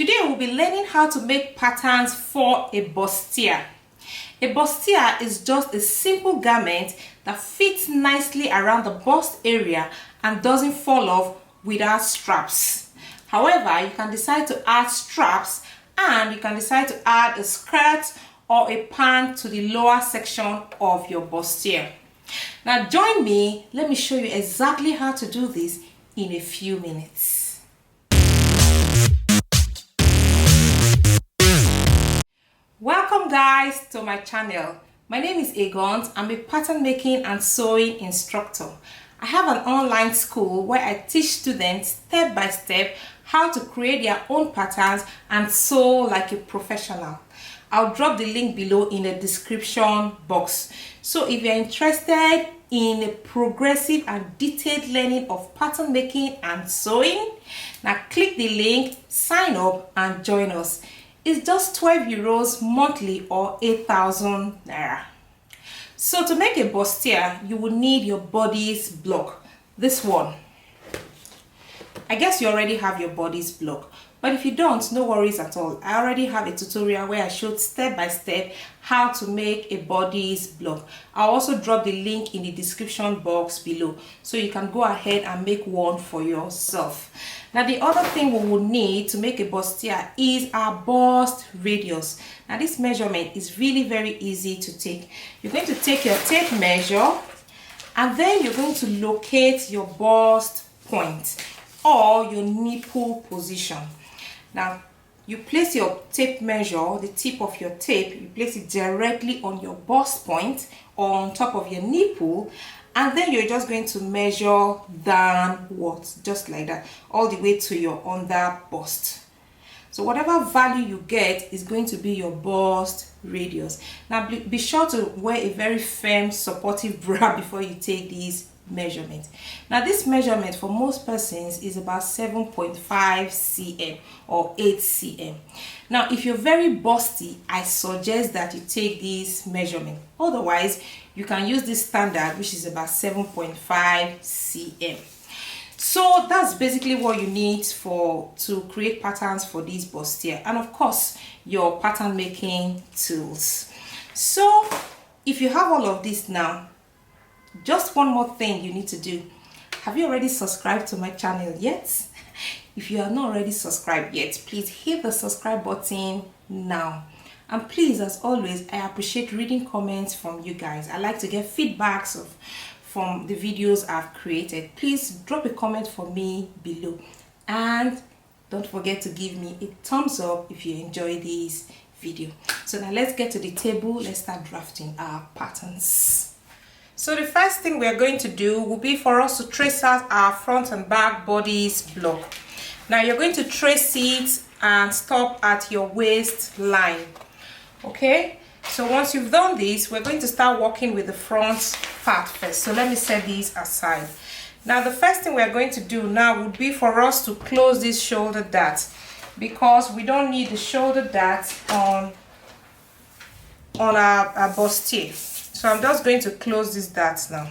Today we'll be learning how to make patterns for a bustier. A bustier is just a simple garment that fits nicely around the bust area and doesn't fall off without straps. However, you can decide to add straps and you can decide to add a skirt or a pant to the lower section of your bustier. Now join me, let me show you exactly how to do this in a few minutes. Welcome guys to my channel. My name is Egon. I'm a pattern making and sewing instructor. I have an online school where I teach students step by step how to create their own patterns and sew like a professional. I'll drop the link below in the description box. So if you're interested in a progressive and detailed learning of pattern making and sewing, now click the link, sign up and join us. It's just 12 euros monthly or 8,000 naira. So to make a bustier, you will need your bodice block. This one. I guess you already have your bodice block. But if you don't, no worries at all. I already have a tutorial where I showed step by step how to make a bodice block. I'll also drop the link in the description box below so you can go ahead and make one for yourself. Now the other thing we will need to make a bustier is our bust radius. Now this measurement is really very easy to take. You're going to take your tape measure and then you're going to locate your bust point or your nipple position. Now you place your tape measure, the tip of your tape, you place it directly on your bust point or on top of your nipple, and then you're just going to measure downwards just like that all the way to your under bust. So whatever value you get is going to be your bust radius. Now be sure to wear a very firm supportive bra before you take these measurement. Now this measurement for most persons is about 7.5 cm or 8 cm. Now if you're very busty, I suggest that you take this measurement. Otherwise you can use this standard, which is about 7.5 cm. So that's basically what you need to create patterns for this bustier, and of course your pattern making tools. So if you have all of this now, just one more thing you need to do. Have you already subscribed to my channel yet? If you are not already subscribed yet, please hit the subscribe button now. And please, as always, I appreciate reading comments from you guys. I like to get feedbacks from the videos I've created. Please drop a comment for me below. And don't forget to give me a thumbs up if you enjoy this video. So now let's get to the table. Let's start drafting our patterns. So the first thing we are going to do will be for us to trace out our front and back bodice block. Now you're going to trace it and stop at your waistline. Okay, so once you've done this, we're going to start working with the front part first. So let me set these aside. Now the first thing we're going to do now would be for us to close this shoulder dart, because we don't need the shoulder dart on our bustier. So I'm just going to close this dart now.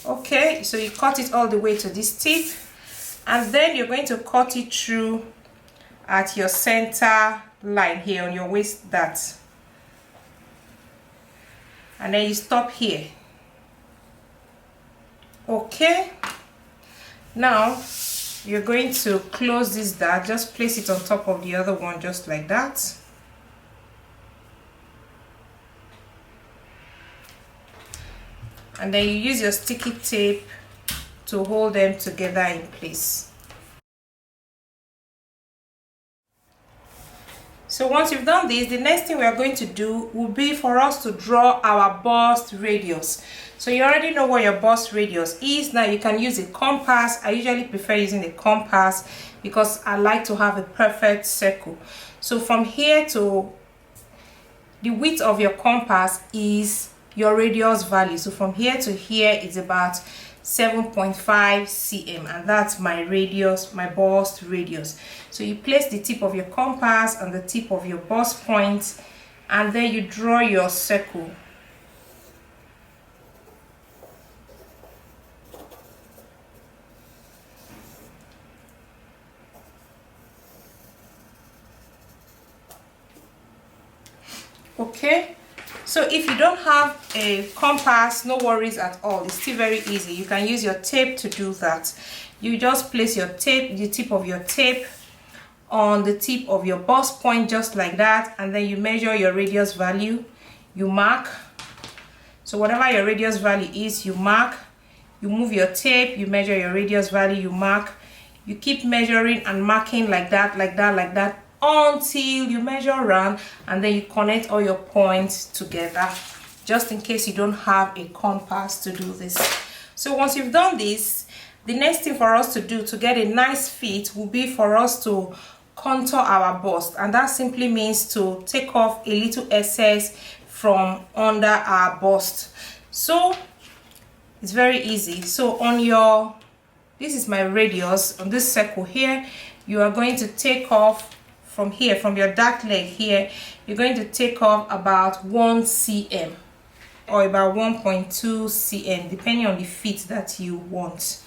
Okay, so you cut it all the way to this tip, and then you're going to cut it through at your center line here on your waist dart, and then you stop here. Okay, now you're going to close this dart. Just place it on top of the other one just like that. And then you use your sticky tape to hold them together in place. So once you've done this, the next thing we are going to do will be for us to draw our bust radius. So you already know what your bust radius is. Now you can use a compass. I usually prefer using a compass because I like to have a perfect circle. So from here to the width of your compass is your radius value. So from here to here is about 7.5 cm, and that's my radius, my bust radius. So you place the tip of your compass on the tip of your bust point, and then you draw your circle. Okay, so if you don't have a compass, no worries at all. It's still very easy. You can use your tape to do that. You just place your tape, the tip of your tape, on the tip of your bust point, just like that, and then you measure your radius value. You mark. So whatever your radius value is, you mark. You move your tape, you measure your radius value, you mark. You keep measuring and marking like that, like that, like that, until you measure around, and then you connect all your points together, just in case you don't have a compass to do this. So once you've done this, the next thing for us to do to get a nice fit will be for us to contour our bust, and that simply means to take off a little excess from under our bust. So it's very easy. So on your, this is my radius on this circle here, you are going to take off from here, from your dark leg here, you're going to take off about 1 cm or about 1.2 cm, depending on the fit that you want.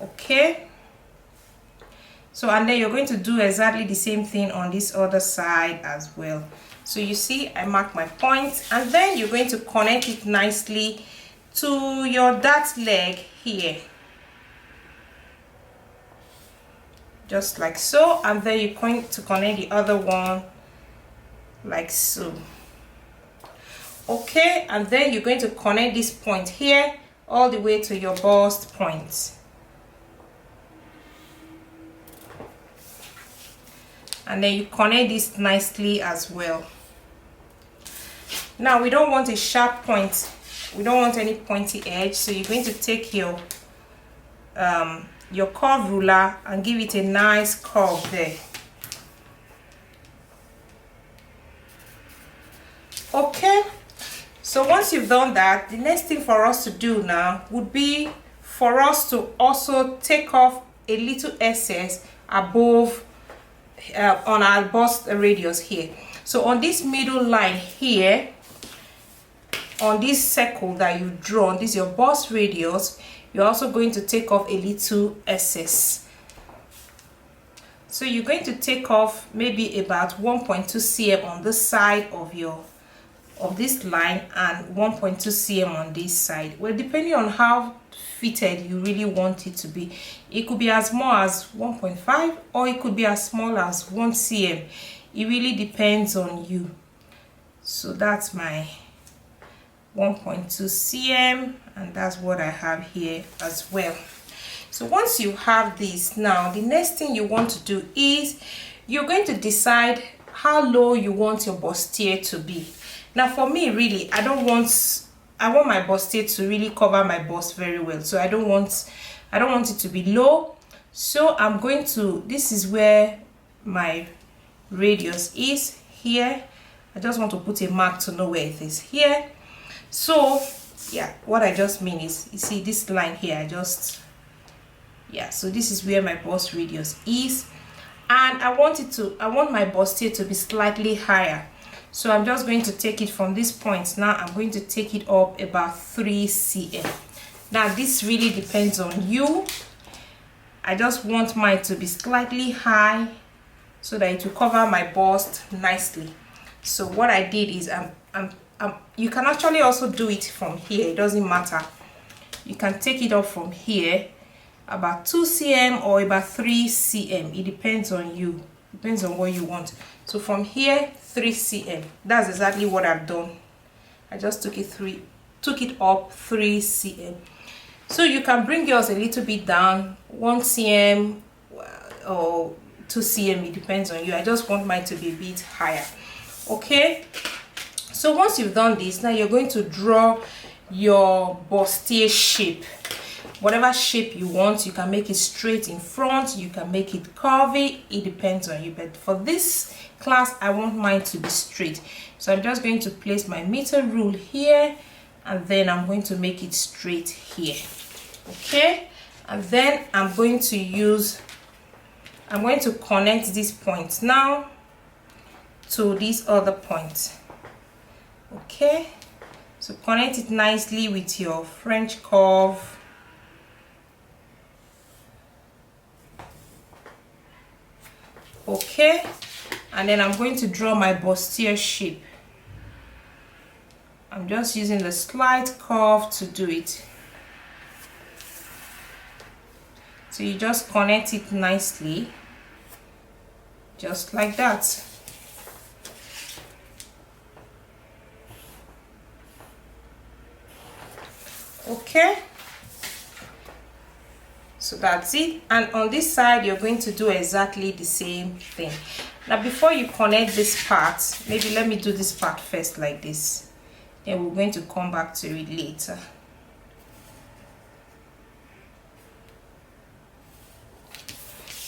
Okay, so and then you're going to do exactly the same thing on this other side as well. So you see, I mark my point, and then you're going to connect it nicely to your dart leg here, just like so, and then you're going to connect the other one like so. Okay, and then you're going to connect this point here all the way to your bust point, and then you connect this nicely as well. Now we don't want a sharp point, we don't want any pointy edge, so you're going to take your curve ruler and give it a nice curve there. Okay, so once you've done that, the next thing for us to do now would be for us to also take off a little excess above on our bust radius here. So on this middle line here, on this circle that you've drawn, this is your bust radius, you're also going to take off a little excess. So you're going to take off maybe about 1.2 cm on this side of this line and 1.2 cm on this side. Well, depending on how fitted you really want it to be, it could be as small as 1.5 or it could be as small as 1 cm. It really depends on you. So that's my 1.2 cm, and that's what I have here as well. So once you have this, now the next thing you want to do is you're going to decide how low you want your bustier to be. Now for me, really, I want my bustier to really cover my bust very well, so I don't want it to be low. So I'm going to, this is where my radius is here. I just want to put a mark to know where it is here. So yeah, what I just mean is, you see this line here, so this is where my bust radius is, and I want my bustier to be slightly higher. So I'm just going to take it from this point. Now I'm going to take it up about 3 cm. Now this really depends on you. I just want mine to be slightly high so that it will cover my bust nicely. So what I did is you can actually also do it from here, it doesn't matter. You can take it up from here about 2 cm or about 3 cm. It depends on you, depends on what you want. So from here, 3 cm. That's exactly what I've done. I just took it up 3 cm. So you can bring yours a little bit down, 1 cm or 2 cm, it depends on you. I just want mine to be a bit higher. Okay, so once you've done this, now you're going to draw your bustier shape. Whatever shape you want, you can make it straight in front, you can make it curvy, it depends on you. But for this class, I want mine to be straight. So I'm just going to place my meter rule here, and then I'm going to make it straight here. Okay, and then I'm going to connect this point now to this other point. Okay, so connect it nicely with your French curve. Okay, and then I'm going to draw my bustier shape. I'm just using the slight curve to do it. So you just connect it nicely, just like that. Okay, so that's it. And on this side you're going to do exactly the same thing. Now before you connect this part, maybe let me do this part first like this, then we're going to come back to it later.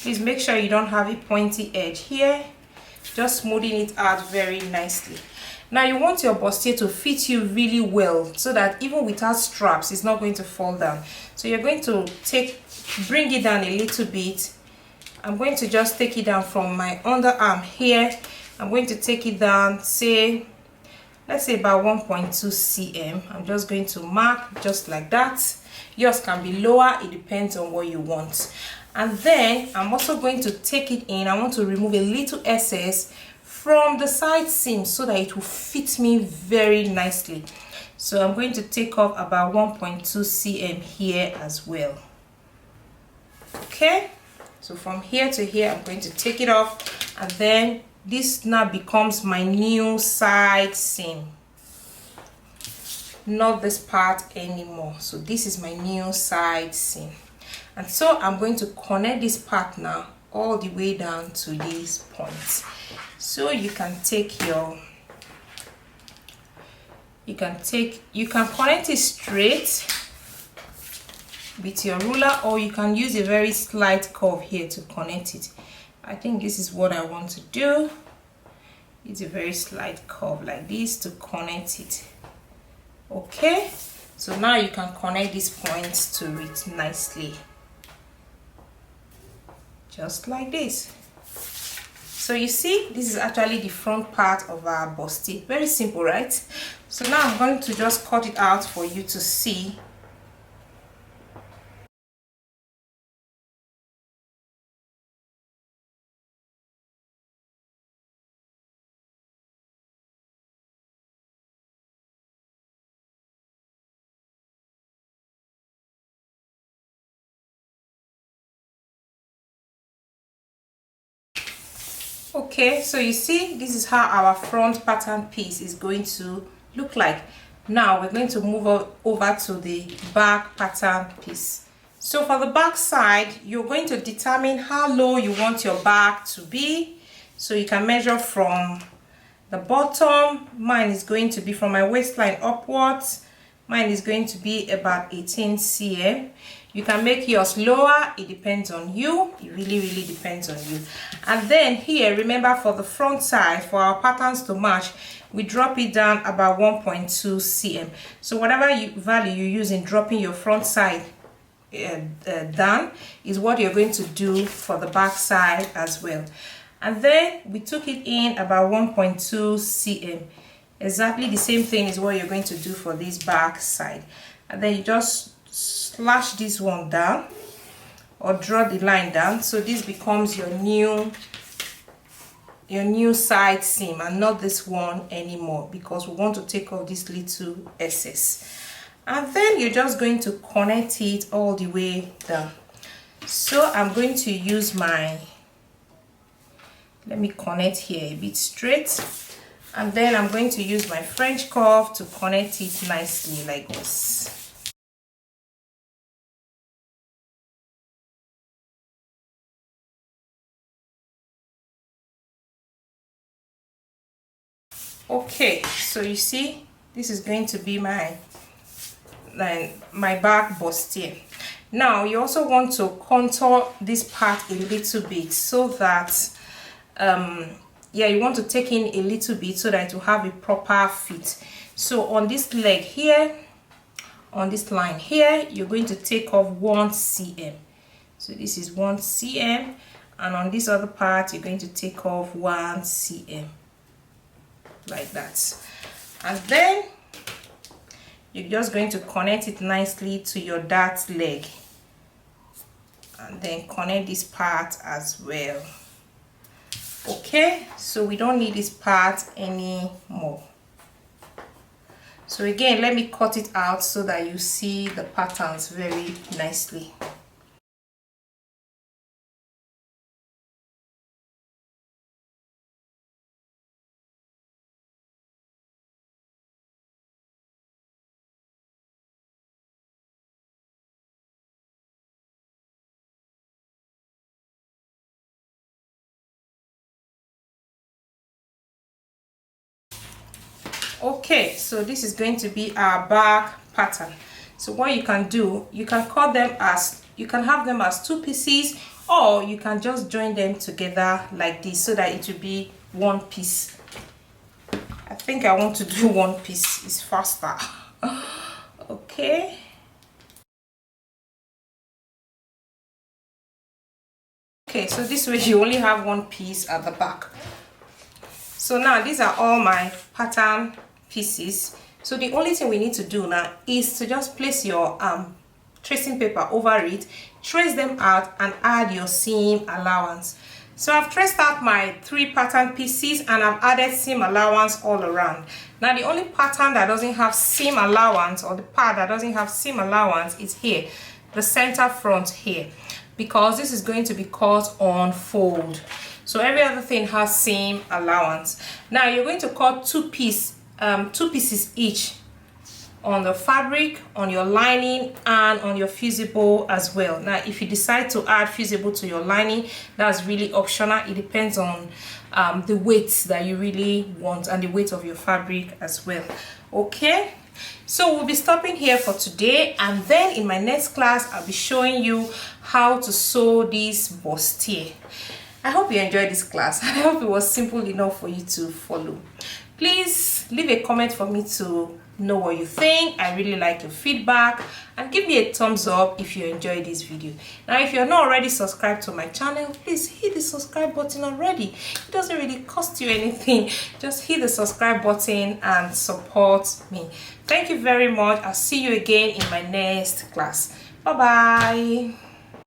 Please make sure you don't have a pointy edge here, just smoothing it out very nicely. Now you want your bustier to fit you really well so that even without straps it's not going to fall down. So you're going to bring it down a little bit. I'm going to just take it down from my underarm here. I'm going to take it down, say, let's say about 1.2 cm. I'm just going to mark just like that. Yours can be lower, it depends on what you want. And then I'm also going to take it in. I want to remove a little excess from the side seam so that it will fit me very nicely. So I'm going to take off about 1.2 cm here as well. Okay, so from here to here I'm going to take it off, and then this now becomes my new side seam, not this part anymore. So this is my new side seam. And so I'm going to connect this part now all the way down to these points. So you can take your, you can connect it straight with your ruler, or you can use a very slight curve here to connect it. I think this is what I want to do. It's a very slight curve like this to connect it. Okay, so now you can connect these points to it nicely, just like this. So you see, this is actually the front part of our bustier. Very simple, right? So now I'm going to just cut it out for you to see. Okay, so you see, this is how our front pattern piece is going to look like. Now we're going to move over to the back pattern piece. So for the back side, you're going to determine how low you want your back to be. So you can measure from the bottom. Mine is going to be from my waistline upwards. Mine is going to be about 18 cm. You can make yours lower, it depends on you. It really depends on you. And then here, remember, for the front side, for our patterns to match, we drop it down about 1.2 cm. So whatever value you use in dropping your front side down is what you're going to do for the back side as well. And then we took it in about 1.2 cm. Exactly the same thing is what you're going to do for this back side. And then you just slash this one down or draw the line down, so this becomes your new side seam and not this one anymore, because we want to take off this little excess. And then you're just going to connect it all the way down. So I'm going to use my, let me connect here a bit straight, and then I'm going to use my French curve to connect it nicely like this. Okay, so you see, this is going to be my back bustier. Now you also want to contour this part a little bit so that yeah, you want to take in a little bit so that it will have a proper fit. So on this leg here, on this line here, you're going to take off 1 cm. So this is 1 cm, and on this other part you're going to take off 1 cm. Like that. And then you're just going to connect it nicely to your dart leg, and then connect this part as well. Okay, so we don't need this part anymore. So again, let me cut it out so that you see the patterns very nicely. Okay, so this is going to be our back pattern. So what you can do, you can cut them as, you can have them as 2 pieces, or you can just join them together like this so that it will be 1 piece. I think I want to do 1 piece, it's faster. Okay. Okay, so this way you only have 1 piece at the back. So now these are all my pattern pieces. So the only thing we need to do now is to just place your tracing paper over it, trace them out, and add your seam allowance. So I've traced out my 3 pattern pieces and I've added seam allowance all around. Now the only pattern that doesn't have seam allowance, or the part that doesn't have seam allowance, is here, the center front here, because this is going to be cut on fold. So every other thing has seam allowance. Now you're going to cut 2 pieces each on the fabric, on your lining, and on your fusible as well. Now if you decide to add fusible to your lining, that's really optional. It depends on the weight that you really want and the weight of your fabric as well. Okay, so we'll be stopping here for today, and then in my next class I'll be showing you how to sew this bustier. I hope you enjoyed this class. I hope it was simple enough for you to follow. Please leave a comment for me to know what you think. I really like your feedback, and give me a thumbs up if you enjoyed this video. Now if you're not already subscribed to my channel, please hit the subscribe button already. It doesn't really cost you anything. Just hit the subscribe button and support me. Thank you very much. I'll see you again in my next class. Bye bye.